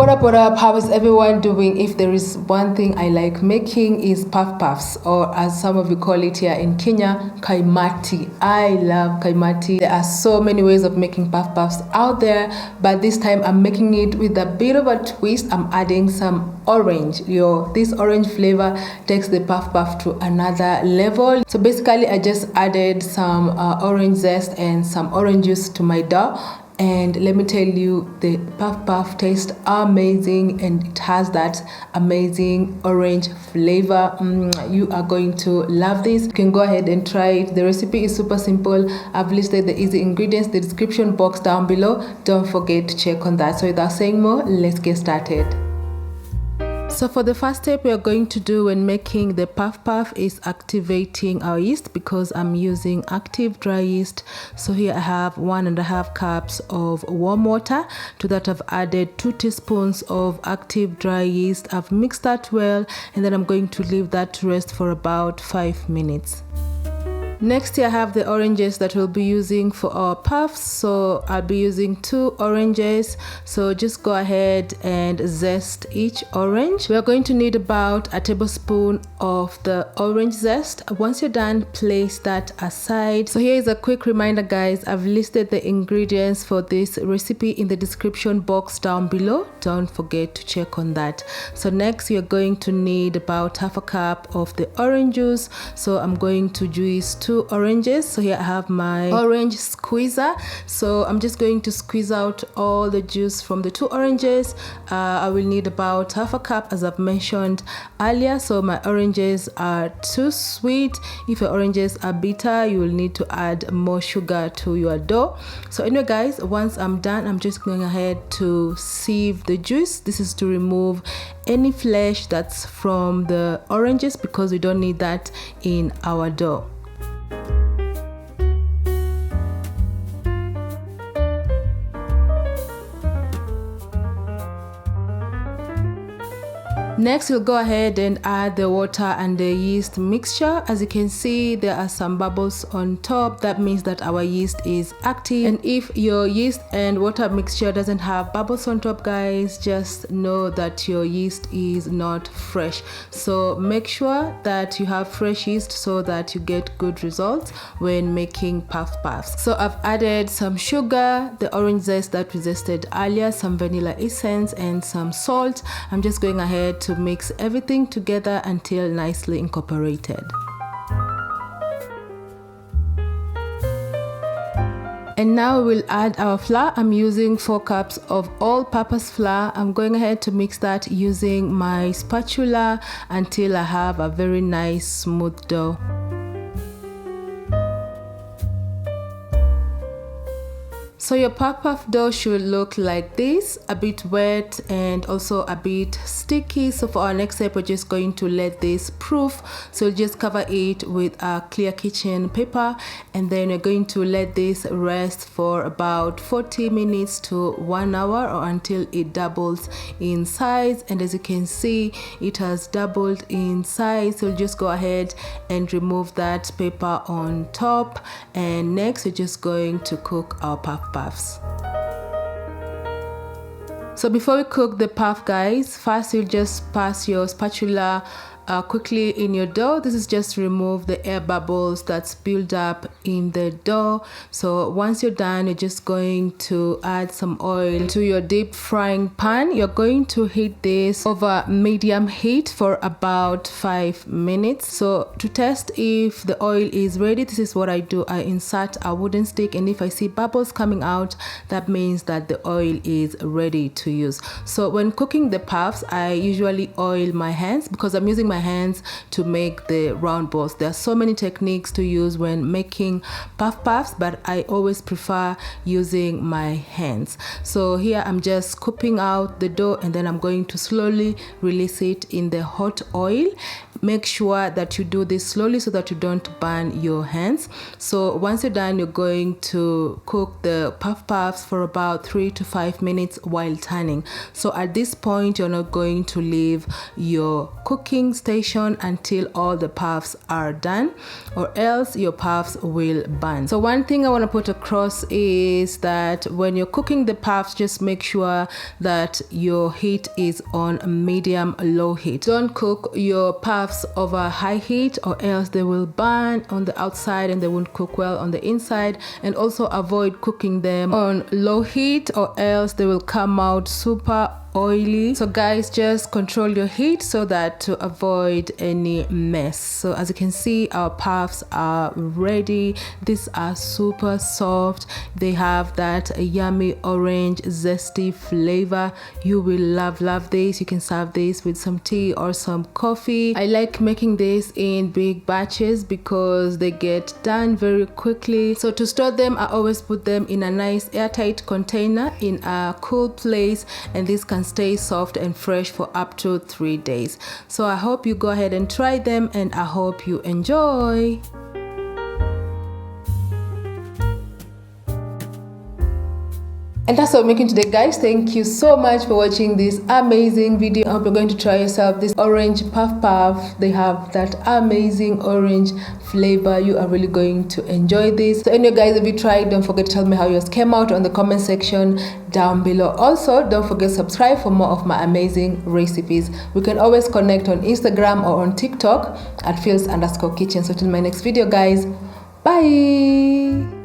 What up, how is everyone doing? If there is one thing I like making is puff puffs, or as some of you call it here in Kenya, kaimati. I love kaimati. There are so many ways of making puff puffs out there, but this time I'm making it with a bit of a twist. I'm adding some orange. This orange flavor takes the puff puff to another level. So basically I just added some orange zest and some orange juice to my dough. And let me tell you, the puff puff tastes amazing and it has that amazing orange flavor. You are going to love this. You can go ahead and try it. The recipe is super simple. I've listed the easy ingredients in the description box down below. Don't forget to check on that. So without saying more, let's get started. So for the first step we are going to do when making the puff puff is activating our yeast, because I'm using active dry yeast. So here I have 1.5 cups of warm water. To that I've added 2 teaspoons of active dry yeast. I've mixed that well, and then I'm going to leave that to rest for about 5 minutes. Next here I have the oranges that we'll be using for our puffs. So I'll be using 2 oranges. So just go ahead and zest each orange. We're going to need about a tablespoon of the orange zest. Once you're done, place that aside. So here is a quick reminder, guys. I've listed the ingredients for this recipe in the description box down below. Don't forget to check on that. So next you're going to need about 1/2 cup of the orange juice. So I'm going to juice 2 oranges. So here I have my orange squeezer. So I'm just going to squeeze out all the juice from the 2 oranges. I will need about 1/2 cup, as I've mentioned earlier. So my oranges are too sweet. If your oranges are bitter, you will need to add more sugar to your dough. So anyway, guys, once I'm done, I'm just going ahead to sieve the juice. This is to remove any flesh that's from the oranges, because we don't need that in our dough. Next, we'll go ahead and add the water and the yeast mixture. As you can see, there are some bubbles on top. That means that our yeast is active. And if your yeast and water mixture doesn't have bubbles on top, guys, just know that your yeast is not fresh. So make sure that you have fresh yeast so that you get good results when making puff puffs. So I've added some sugar, the orange zest that we zested earlier, some vanilla essence, and some salt. I'm just going ahead to mix everything together until nicely incorporated. And now we'll add our flour. I'm using 4 cups of all-purpose flour. I'm going ahead to mix that using my spatula until I have a very nice smooth dough. So your puff puff dough should look like this, a bit wet and also a bit sticky. So for our next step, we're just going to let this proof. So just cover it with a clear kitchen paper, and then we're going to let this rest for about 40 minutes to 1 hour, or until it doubles in size. And as you can see, it has doubled in size. So we'll just go ahead and remove that paper on top. And next, we're just going to cook our puff puffs. So before we cook the puff, guys, first you just pass your spatula quickly in your dough. This is just to remove the air bubbles that's built up in the dough. So once you're done, you're just going to add some oil to your deep frying pan. You're going to heat this over medium heat for about 5 minutes. So to test if the oil is ready, this is what I do. I insert a wooden stick, and if I see bubbles coming out, that means that the oil is ready to use. So when cooking the puffs, I usually oil my hands, because I'm using my hands to make the round balls. There are so many techniques to use when making puff puffs, but I always prefer using my hands. So here I'm just scooping out the dough, and then I'm going to slowly release it in the hot oil. make sure that you do this slowly so that you don't burn your hands. So once you're done, you're going to cook the puffs for about 3 to 5 minutes while turning. So at this point, you're not going to leave your cooking station until all the puffs are done, or else your puffs will burn. So one thing I want to put across is that when you're cooking the puffs, just make sure that your heat is on medium low heat. Don't cook your puffs over high heat, or else they will burn on the outside and they won't cook well on the inside. And also avoid cooking them on low heat, or else they will come out super oily. So guys, just control your heat so that to avoid any mess. So as you can see, our puffs are ready. These are super soft. They have that yummy orange zesty flavor. You will love this. You can serve this with some tea or some coffee. I like making this in big batches because they get done very quickly. So to store them, I always put them in a nice airtight container in a cool place, and this can stay soft and fresh for up to 3 days. So I hope you go ahead and try them, and I hope you enjoy. And that's all I'm making today, guys. Thank you so much for watching this amazing video. I hope you're going to try yourself this orange puff. They have that amazing orange flavor. You are really going to enjoy this. So anyway, guys, if you tried, don't forget to tell me how yours came out on the comment section down below. Also, don't forget to subscribe for more of my amazing recipes. We can always connect on Instagram or on TikTok at feels_kitchen. So till my next video, guys, bye.